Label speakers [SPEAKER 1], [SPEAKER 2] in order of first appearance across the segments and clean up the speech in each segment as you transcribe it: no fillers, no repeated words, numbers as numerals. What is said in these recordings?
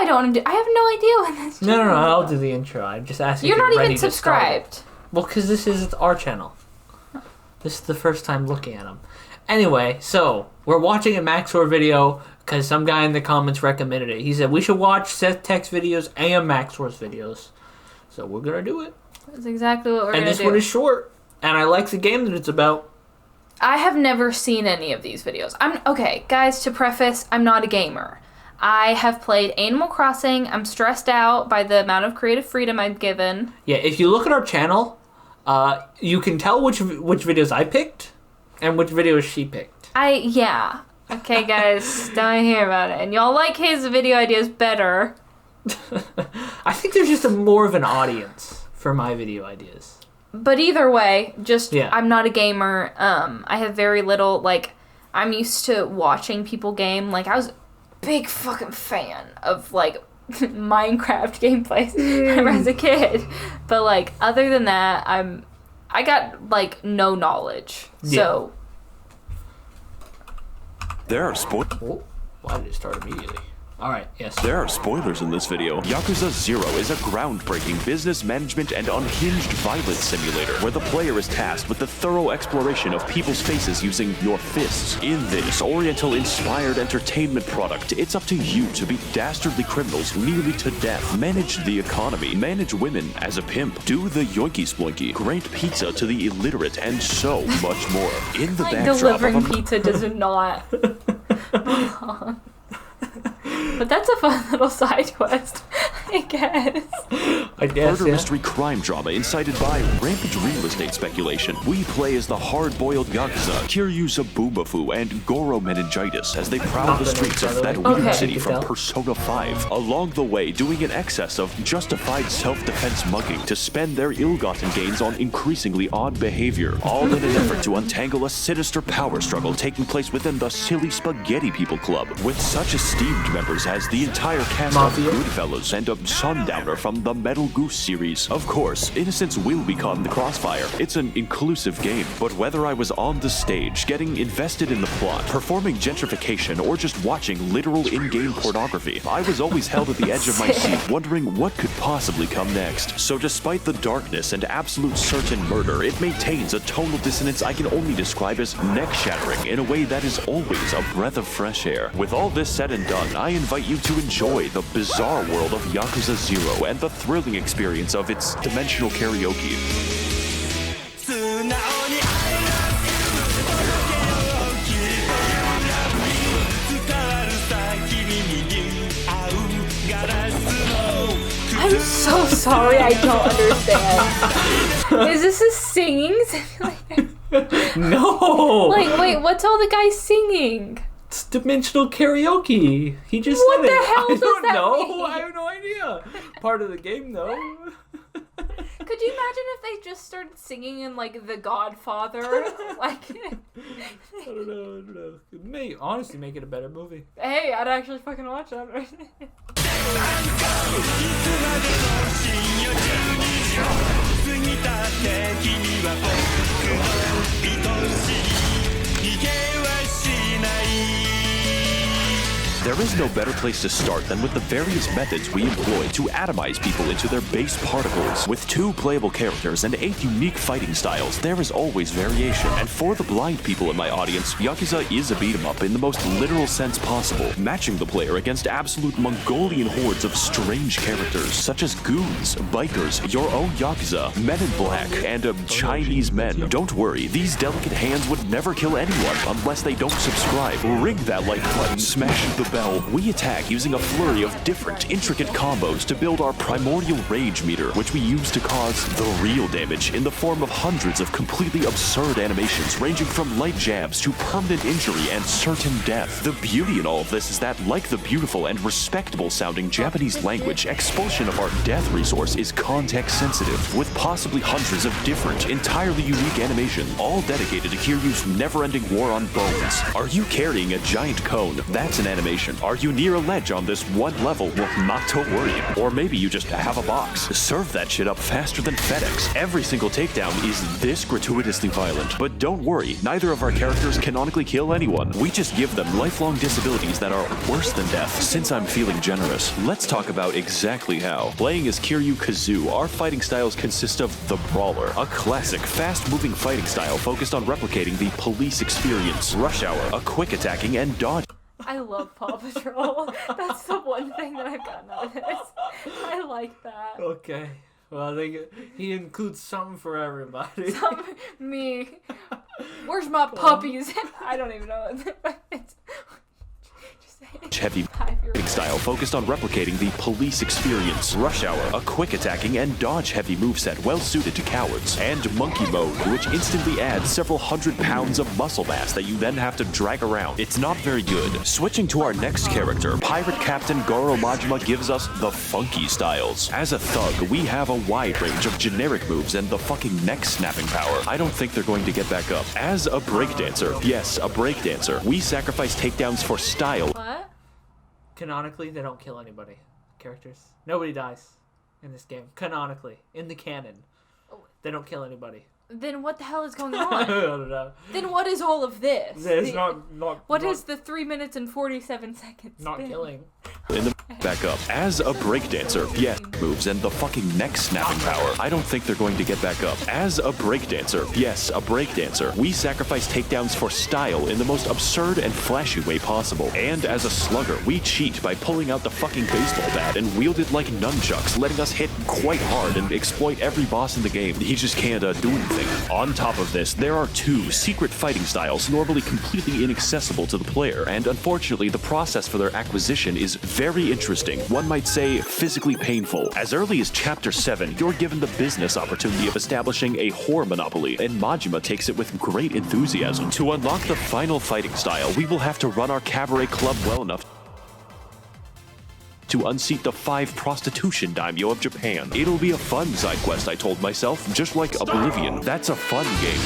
[SPEAKER 1] don't want to do... I have no idea what this channel
[SPEAKER 2] No, I'll do the intro. I'm just asking.
[SPEAKER 1] You're not even subscribed.
[SPEAKER 2] Well, because this is our channel. This is the first time looking at them. Anyway, so we're watching a Max0r video because some guy in the comments recommended it. He said we should watch Seth Tech's videos and Max0r's videos. So we're going to do it.
[SPEAKER 1] That's exactly what we're going to do.
[SPEAKER 2] And this one is short. And I like the game that it's about.
[SPEAKER 1] I have never seen any of these videos. Okay, guys, to preface, I'm not a gamer. I have played Animal Crossing. I'm stressed out by the amount of creative freedom I'm given.
[SPEAKER 2] Yeah, if you look at our channel, you can tell which videos I picked and which videos she picked.
[SPEAKER 1] Yeah. Okay, guys, don't hear about it. And y'all like his video ideas better.
[SPEAKER 2] I think there's just more of an audience for my video ideas.
[SPEAKER 1] But either way,
[SPEAKER 2] yeah.
[SPEAKER 1] I'm not a gamer. I have very little, I'm used to watching people game. I was a big fucking fan of, Minecraft gameplays whenever I was a kid. But, other than that, I got, no knowledge.
[SPEAKER 2] Yeah.
[SPEAKER 1] So...
[SPEAKER 3] There are
[SPEAKER 2] Why did it start immediately? Alright, yes.
[SPEAKER 3] There are spoilers in this video. Yakuza 0 is a groundbreaking business management and unhinged violence simulator where the player is tasked with the thorough exploration of people's faces using your fists. In this Oriental-inspired entertainment product, it's up to you to beat dastardly criminals nearly to death, manage the economy, manage women as a pimp, do the yoinky sploinky, grant pizza to the illiterate, and so much more. In the backdrop
[SPEAKER 1] delivering pizza does not belong. But that's a fun little side quest, I guess.
[SPEAKER 3] Murder mystery crime drama incited by rampant real estate speculation. We play as the hard-boiled Yakuza, Kiryu Sabumafu, and Goro Meningitis as they prowl the streets of that weird city from Persona 5. Along the way, doing an excess of justified self-defense mugging to spend their ill-gotten gains on increasingly odd behavior, all in an effort to untangle a sinister power struggle taking place within the Silly Spaghetti People Club, with such esteemed members as the entire cast of Goodfellas and a Sundowner from the Metal Goose series. Of course, innocents will be caught in the crossfire. It's an inclusive game, but whether I was on the stage, getting invested in the plot, performing gentrification, or just watching literal in-game pornography, I was always held at the edge of my seat, wondering what could possibly come next. So despite the darkness and absolute certain murder, it maintains a tonal dissonance I can only describe as neck-shattering in a way that is always a breath of fresh air. With all this said and done, I invite you to enjoy the bizarre world of Yakuza 0 and the thrilling experience of its dimensional karaoke.
[SPEAKER 1] I'm so sorry, I don't understand. Is this a singing simulator?
[SPEAKER 2] No!
[SPEAKER 1] Wait, what's all the guys singing?
[SPEAKER 2] It's dimensional karaoke. He just
[SPEAKER 1] What
[SPEAKER 2] said it.
[SPEAKER 1] the hell does
[SPEAKER 2] I don't
[SPEAKER 1] that
[SPEAKER 2] know.
[SPEAKER 1] mean?
[SPEAKER 2] I have no idea. Part of the game, though.
[SPEAKER 1] Could you imagine if they just started singing in The Godfather?
[SPEAKER 2] I don't know. It may honestly make it a better movie.
[SPEAKER 1] Hey, I'd actually fucking watch that.
[SPEAKER 3] There is no better place to start than with the various methods we employ to atomize people into their base particles. With 2 playable characters and 8 unique fighting styles, there is always variation. And for the blind people in my audience, Yakuza is a beat-em-up in the most literal sense possible, matching the player against absolute Mongolian hordes of strange characters, such as goons, bikers, your own Yakuza, men in black, and Chinese men. Don't worry, these delicate hands would never kill anyone unless they don't subscribe. Ring that like button, smash the bell. We attack using a flurry of different, intricate combos to build our primordial rage meter, which we use to cause the real damage in the form of hundreds of completely absurd animations ranging from light jabs to permanent injury and certain death. The beauty in all of this is that, like the beautiful and respectable sounding Japanese language, expulsion of our death resource is context sensitive, with possibly hundreds of different, entirely unique animations, all dedicated to Kiryu's never-ending war on bones. Are you carrying a giant cone? That's an animation. situation. Are you near a ledge on this one level? Well, not to worry. Or maybe you just have a box. Serve that shit up faster than FedEx. Every single takedown is this gratuitously violent. But don't worry, neither of our characters canonically kill anyone. We just give them lifelong disabilities that are worse than death. Since I'm feeling generous, let's talk about exactly how. Playing as Kiryu Kazoo, our fighting styles consist of the Brawler, a classic, fast-moving fighting style focused on replicating the police experience. Rush Hour, a quick attacking and dodge.
[SPEAKER 1] I love Paw Patrol. That's the one thing that I've gotten out of this. I like that.
[SPEAKER 2] Okay. Well, he includes something for everybody.
[SPEAKER 1] Me. Where's my puppies? I don't even know what it's.
[SPEAKER 3] Heavy style focused on replicating the police experience. Rush Hour, a quick attacking and dodge heavy moveset well suited to cowards. And Monkey Mode, which instantly adds several hundred pounds of muscle mass that you then have to drag around. It's not very good. Switching to our next character, Pirate Captain Goro Majima gives us the funky styles. As a thug, we have a wide range of generic moves and the fucking neck snapping power. I don't think they're going to get back up. As a breakdancer, yes, a breakdancer, we sacrifice takedowns for style.
[SPEAKER 1] What?
[SPEAKER 2] Canonically, they don't kill anybody. Characters. Nobody dies in this game. Canonically. In the canon. They don't kill anybody.
[SPEAKER 1] Then what the hell is going on?
[SPEAKER 2] I don't know.
[SPEAKER 1] Then what is all of this?
[SPEAKER 2] It's
[SPEAKER 1] What is the 3 minutes and 47 seconds?
[SPEAKER 2] Not killing.
[SPEAKER 3] In the back up. As a breakdancer, yes, moves and the fucking neck snapping power. I don't think they're going to get back up. As a breakdancer, yes, a breakdancer, we sacrifice takedowns for style in the most absurd and flashy way possible. And as a slugger, we cheat by pulling out the fucking baseball bat and wield it like nunchucks, letting us hit quite hard and exploit every boss in the game. He just can't do anything. On top of this, there are two secret fighting styles normally completely inaccessible to the player, and unfortunately the process for their acquisition is very interesting, one might say physically painful. As early as Chapter 7, you're given the business opportunity of establishing a whore monopoly, and Majima takes it with great enthusiasm. To unlock the final fighting style, we will have to run our cabaret club well enough to unseat the 5 prostitution daimyo of Japan. It'll be a fun side quest, I told myself, just like Oblivion. That's a fun game.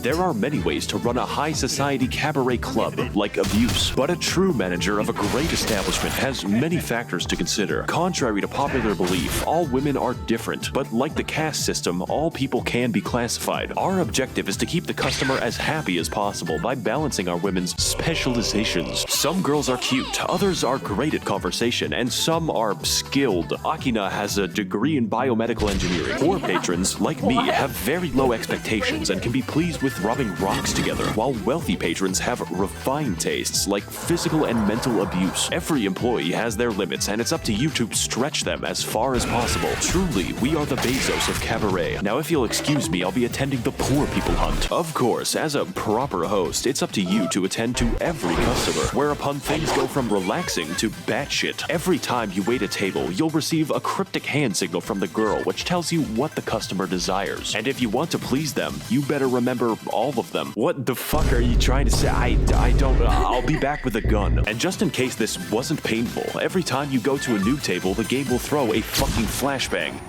[SPEAKER 3] There are many ways to run a high society cabaret club, like abuse, but a true manager of a great establishment has many factors to consider. Contrary to popular belief, all women are different, but like the caste system, all people can be classified. Our objective is to keep the customer as happy as possible by balancing our women's specializations. Some girls are cute, others are great at conversation, and some are skilled. Akina has a degree in biomedical engineering. Poor patrons, like me, have very low expectations and can be pleased with rubbing rocks together, while wealthy patrons have refined tastes like physical and mental abuse. Every employee has their limits, and it's up to you to stretch them as far as possible. Truly, we are the Bezos of cabaret. Now, if you'll excuse me, I'll be attending the poor people hunt. Of course, as a proper host, it's up to you to attend to every customer, whereupon things go from relaxing to batshit. Every time you wait a table, you'll receive a cryptic hand signal from the girl, which tells you what the customer desires. And if you want to please them, you better remember all of them. What the fuck are you trying to say? I don't, I'll be back with a gun. And just in case this wasn't painful, every time you go to a new table, the game will throw a fucking flashbang.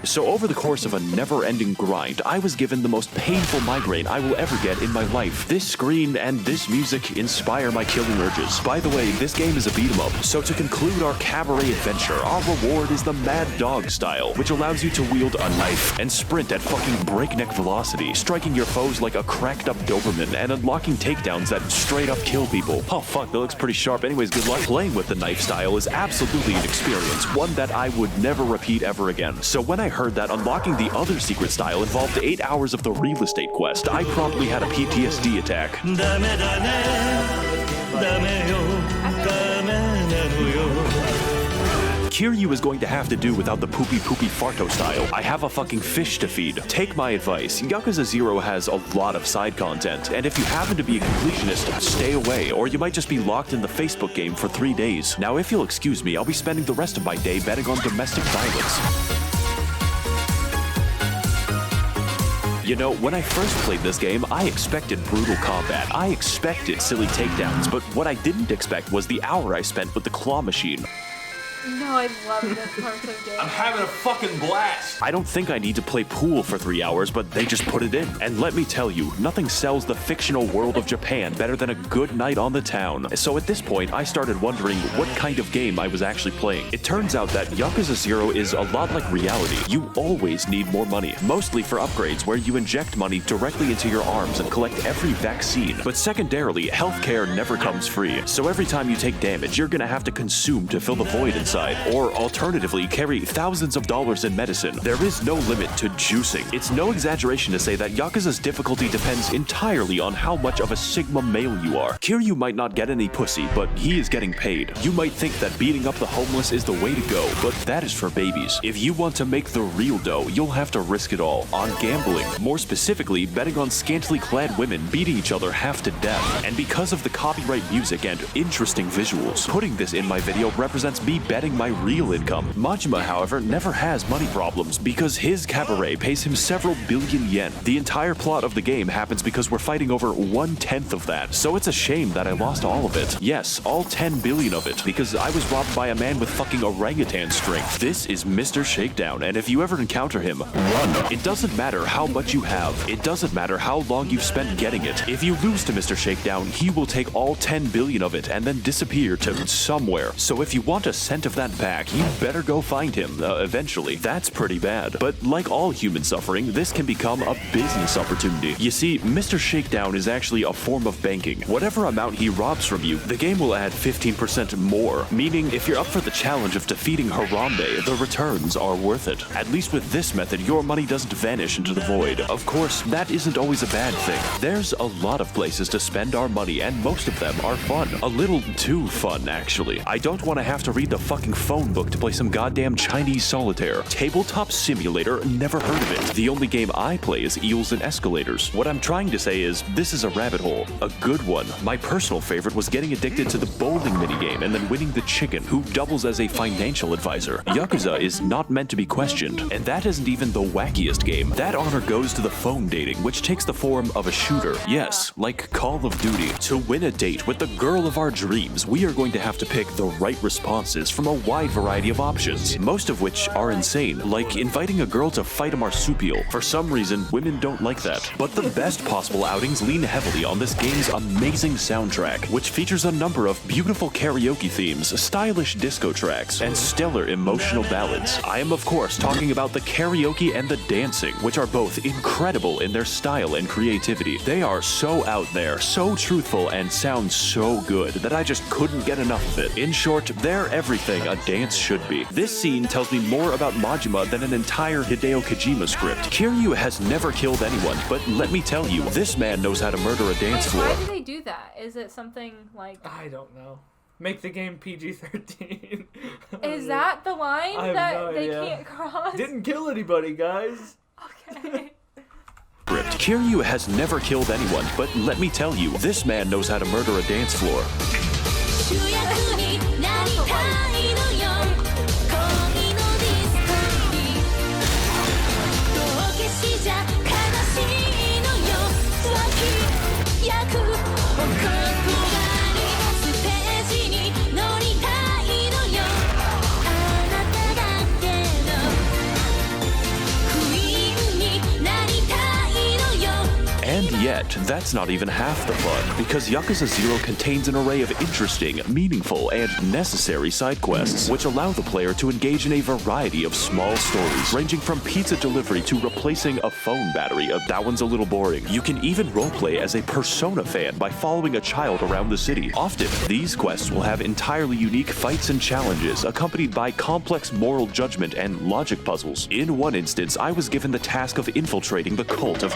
[SPEAKER 3] So over the course of a never-ending grind, I was given the most painful migraine I will ever get in my life. This screen and this music inspire my killing urges. By the way, this game is a beat-em-up, so to conclude our cabaret adventure, our reward is the Mad Dog style, which allows you to wield a knife and sprint at fucking breakneck velocity, striking your foes like a cracked-up Doberman and unlocking takedowns that straight-up kill people. Oh fuck, that looks pretty sharp. Anyways, good luck. Playing with the knife style is absolutely an experience, one that I would never repeat ever again. So when I heard that unlocking the other secret style involved 8 hours of the real estate quest, I promptly had a PTSD attack. Kiryu is going to have to do without the poopy farto style. I have a fucking fish to feed. Take my advice, Yakuza 0 has a lot of side content, and if you happen to be a completionist, stay away, or you might just be locked in the Facebook game for 3 days. Now if you'll excuse me, I'll be spending the rest of my day betting on domestic violence. You know, when I first played this game, I expected brutal combat. I expected silly takedowns, but what I didn't expect was the hour I spent with the claw machine.
[SPEAKER 1] No, I love this part of game.
[SPEAKER 4] I'm having a fucking blast.
[SPEAKER 3] I don't think I need to play pool for 3 hours, but they just put it in. And let me tell you, nothing sells the fictional world of Japan better than a good night on the town. So at this point, I started wondering what kind of game I was actually playing. It turns out that Yakuza 0 is a lot like reality. You always need more money, mostly for upgrades where you inject money directly into your arms and collect every vaccine. But secondarily, healthcare never comes free. So every time you take damage, you're gonna have to consume to fill the void inside, or alternatively, carry thousands of dollars in medicine. There is no limit to juicing. It's no exaggeration to say that Yakuza's difficulty depends entirely on how much of a Sigma male you are. Kiryu might not get any pussy, but he is getting paid. You might think that beating up the homeless is the way to go, but that is for babies. If you want to make the real dough, you'll have to risk it all on gambling. More specifically, betting on scantily clad women beating each other half to death. And because of the copyright music and interesting visuals, putting this in my video represents me betting my real income. Majima, however, never has money problems because his cabaret pays him several billion yen. The entire plot of the game happens because we're fighting over 1/10 of that, so it's a shame that I lost all of it. Yes, all 10 billion of it, because I was robbed by a man with fucking orangutan strength. This is Mr. Shakedown, and if you ever encounter him, run. It doesn't matter how much you have. It doesn't matter how long you've spent getting it. If you lose to Mr. Shakedown, he will take all 10 billion of it and then disappear to somewhere. So if you want a cent of that back, you better go find him, eventually. That's pretty bad. But like all human suffering, this can become a business opportunity. You see, Mr. Shakedown is actually a form of banking. Whatever amount he robs from you, the game will add 15% more, meaning if you're up for the challenge of defeating Harambe, the returns are worth it. At least with this method, your money doesn't vanish into the void. Of course, that isn't always a bad thing. There's a lot of places to spend our money, and most of them are fun. A little too fun, actually. I don't want to have to read the fucking phone book to play some goddamn Chinese solitaire. Tabletop Simulator, never heard of it. The only game I play is Eels and Escalators. What I'm trying to say is, this is a rabbit hole. A good one. My personal favorite was getting addicted to the bowling minigame and then winning the chicken, who doubles as a financial advisor. Yakuza is not meant to be questioned, and that isn't even the wackiest game. That honor goes to the phone dating, which takes the form of a shooter. Yes, like Call of Duty. To win a date with the girl of our dreams, we are going to have to pick the right responses from a wide variety of options, most of which are insane, like inviting a girl to fight a marsupial. For some reason, women don't like that. But the best possible outings lean heavily on this game's amazing soundtrack, which features a number of beautiful karaoke themes, stylish disco tracks, and stellar emotional ballads. I am, of course, talking about the karaoke and the dancing, which are both incredible in their style and creativity. They are so out there, so truthful, and sound so good that I just couldn't get enough of it. In short, they're everything a dance should be. This scene tells me more about Majima than an entire Hideo Kojima script. Kiryu has never killed anyone, but let me tell you, this man knows how to murder a dance floor.
[SPEAKER 1] Why do they do that? Is it something like...
[SPEAKER 2] I don't know. Make the game PG-13.
[SPEAKER 1] Is that the line that they can't cross?
[SPEAKER 2] Didn't kill anybody, guys.
[SPEAKER 1] Okay.
[SPEAKER 3] Kiryu has never killed anyone, but let me tell you, this man knows how to murder a dance floor. And yet, that's not even half the fun, because Yakuza 0 contains an array of interesting, meaningful, and necessary side quests, which allow the player to engage in a variety of small stories, ranging from pizza delivery to replacing a phone battery. That one's a little boring. You can even roleplay as a Persona fan by following a child around the city. Often, these quests will have entirely unique fights and challenges, accompanied by complex moral judgment and logic puzzles. In one instance, I was given the task of infiltrating the cult of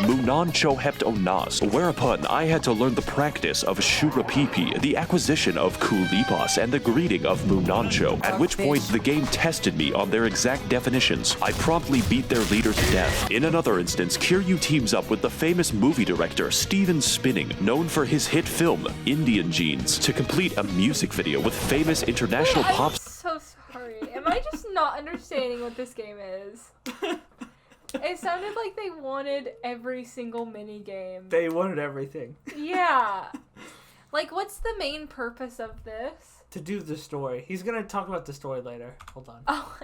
[SPEAKER 3] donnas, whereupon I had to learn the practice of shurapipi, the acquisition of kulipas, and the greeting of munancho, at which point the game tested me on their exact definitions. I promptly beat their leader to death. In another instance, Kiryu teams up with the famous movie director Steven Spinning, known for his hit film Indian Jeans, to complete a music video with famous international pop...
[SPEAKER 1] I'm so sorry. Am I just not understanding what this game is? It sounded like they wanted every single mini game.
[SPEAKER 2] They wanted everything.
[SPEAKER 1] Yeah. Like, what's the main purpose of this?
[SPEAKER 2] to do the story. He's gonna talk about the story later. Hold on.
[SPEAKER 1] Oh,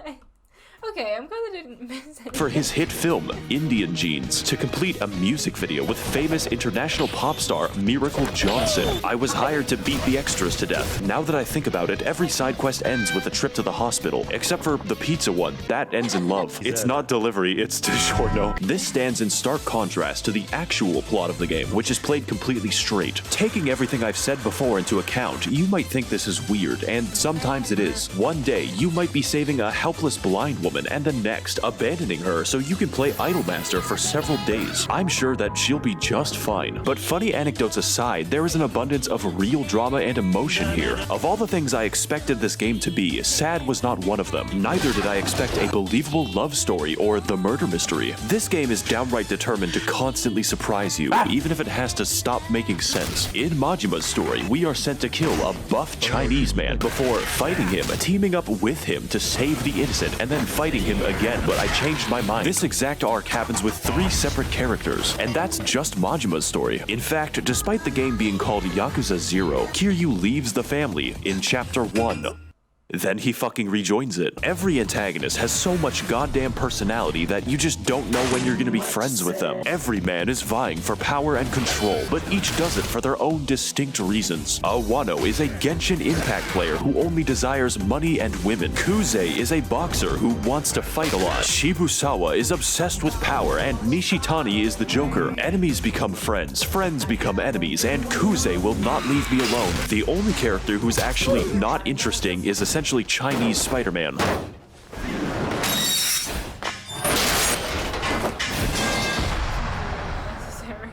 [SPEAKER 1] okay, I'm glad I didn't miss anything.
[SPEAKER 3] For his hit film, Indian Jeans, to complete a music video with famous international pop star Miracle Johnson. I was hired to beat the extras to death. Now that I think about it, every side quest ends with a trip to the hospital, except for the pizza one. That ends in love. It's not delivery, it's DiGiorno. This stands in stark contrast to the actual plot of the game, which is played completely straight. Taking everything I've said before into account, you might think this is weird, and sometimes it is. One day, you might be saving a helpless blind woman, and the next, abandoning her so you can play Idolmaster for several days. I'm sure that she'll be just fine. But funny anecdotes aside, there is an abundance of real drama and emotion here. Of all the things I expected this game to be, sad was not one of them. Neither did I expect a believable love story or the murder mystery. This game is downright determined to constantly surprise you, even if it has to stop making sense. In Majima's story, we are sent to kill a buff Chinese man before fighting him, teaming up with him to save the innocent, and then fighting him again, but I changed my mind. This exact arc happens with 3 separate characters, and that's just Majima's story. In fact, despite the game being called Yakuza 0, Kiryu leaves the family in Chapter 1. Then he fucking rejoins it. Every antagonist has so much goddamn personality that you just don't know when you're gonna be friends with them. Every man is vying for power and control, but each does it for their own distinct reasons. Wano is a Genshin Impact player who only desires money and women. Kuze is a boxer who wants to fight a lot. Shibusawa is obsessed with power, and Nishitani is the Joker. Enemies become friends, friends become enemies, and Kuze will not leave me alone. The only character who's actually not interesting is essentially Chinese Spider-Man.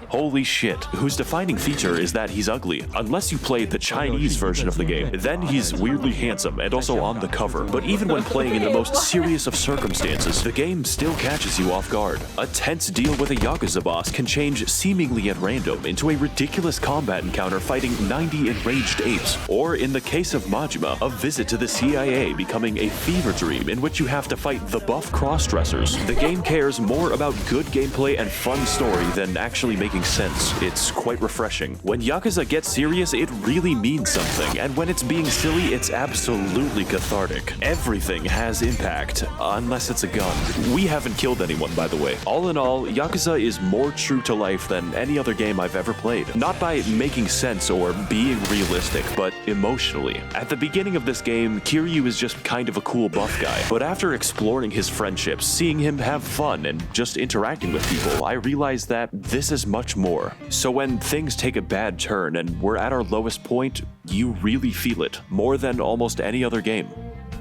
[SPEAKER 3] Holy shit, whose defining feature is that he's ugly. Unless you play the Chinese version of the game, then he's weirdly handsome and also on the cover. But even when playing in the most serious of circumstances, the game still catches you off guard. A tense deal with a Yakuza boss can change seemingly at random into a ridiculous combat encounter fighting 90 enraged apes. Or in the case of Majima, a visit to the CIA becoming a fever dream in which you have to fight the buff cross-dressers. The game cares more about good gameplay and fun story than actually making sense. It's quite refreshing. When Yakuza gets serious, it really means something, and when it's being silly, it's absolutely cathartic. Everything has impact, unless it's a gun. We haven't killed anyone, by the way. All in all, Yakuza is more true to life than any other game I've ever played. Not by making sense or being realistic, but emotionally. At the beginning of this game, Kiryu is just kind of a cool buff guy, but after exploring his friendships, seeing him have fun, and just interacting with people, I realized that this is much more. So when things take a bad turn and we're at our lowest point, you really feel it, more than almost any other game.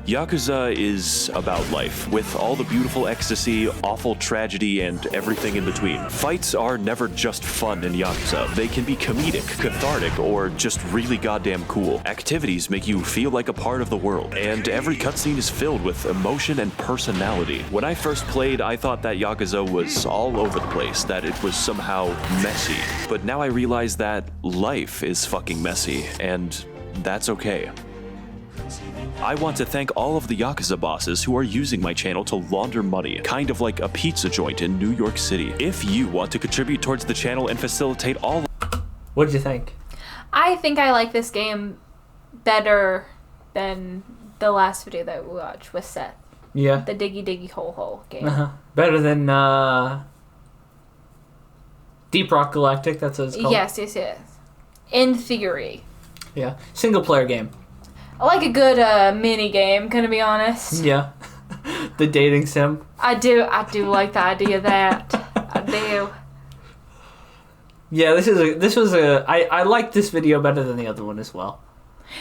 [SPEAKER 3] Yakuza is about life, with all the beautiful ecstasy, awful tragedy, and everything in between. Fights are never just fun in Yakuza. They can be comedic, cathartic, or just really goddamn cool. Activities make you feel like a part of the world, and every cutscene is filled with emotion and personality. When I first played, I thought that Yakuza was all over the place, that it was somehow messy. But now I realize that life is fucking messy, and that's okay. I want to thank all of the Yakuza bosses who are using my channel to launder money, kind of like a pizza joint in New York City. If you want to contribute towards the channel and facilitate all...
[SPEAKER 2] What did you think?
[SPEAKER 1] I think I like this game better than the last video that we watched with Seth.
[SPEAKER 2] Yeah.
[SPEAKER 1] The Diggy Diggy Hole Hole game.
[SPEAKER 2] Better than Deep Rock Galactic, that's what it's called.
[SPEAKER 1] Yes. In theory.
[SPEAKER 2] Yeah. Single player game.
[SPEAKER 1] I like a good mini game, gonna be honest.
[SPEAKER 2] Yeah. The dating sim.
[SPEAKER 1] I do like the idea of that. I do.
[SPEAKER 2] Yeah, I like this video better than the other one as well.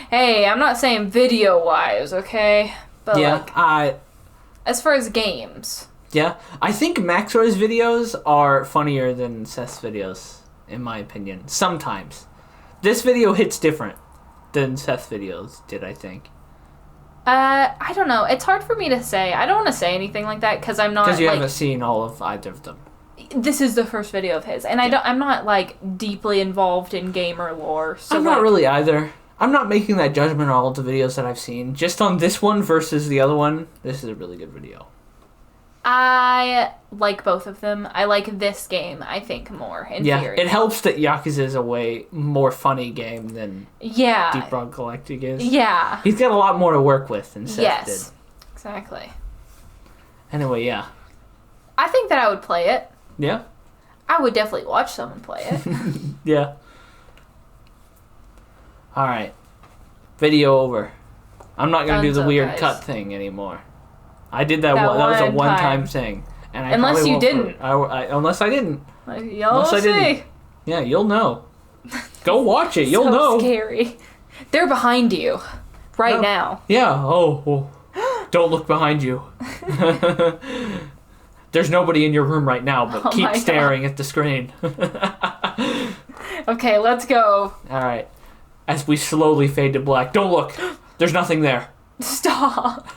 [SPEAKER 1] Hey, I'm not saying video-wise, okay? But
[SPEAKER 2] yeah,
[SPEAKER 1] as far as games.
[SPEAKER 2] Yeah, I think Max0r's videos are funnier than Seth's videos, in my opinion. Sometimes. This video hits different than Seth's videos did, I think.
[SPEAKER 1] I don't know. It's hard for me to say. I don't want to say anything like that because I'm not.
[SPEAKER 2] Because you haven't seen all of either of them.
[SPEAKER 1] This is the first video of his, and I'm not like deeply involved in gamer lore. So
[SPEAKER 2] I'm not really either. I'm not making that judgment on all of the videos that I've seen. Just on this one versus the other one, this is a really good video.
[SPEAKER 1] I like both of them. I like this game, I think, more, in theory.
[SPEAKER 2] It helps that Yakuza is a way more funny game than Deep Rock Galactic is.
[SPEAKER 1] Yeah.
[SPEAKER 2] He's got a lot more to work with than Seth did.
[SPEAKER 1] Exactly.
[SPEAKER 2] Anyway, yeah.
[SPEAKER 1] I think that I would play it.
[SPEAKER 2] Yeah?
[SPEAKER 1] I would definitely watch someone play it.
[SPEAKER 2] Yeah. Alright. Video over. I'm not going to do the weird cut thing anymore. I did that one. That was a one-time thing. And I
[SPEAKER 1] unless you didn't.
[SPEAKER 2] Unless I didn't.
[SPEAKER 1] You'll see.
[SPEAKER 2] Yeah, you'll know. Go watch it. You'll know.
[SPEAKER 1] Scary. They're behind you. Right now.
[SPEAKER 2] Yeah. Oh. Don't look behind you. There's nobody in your room right now, but keep staring at the screen.
[SPEAKER 1] Okay, let's go.
[SPEAKER 2] Alright. As we slowly fade to black. Don't look. There's nothing there.
[SPEAKER 1] Stop.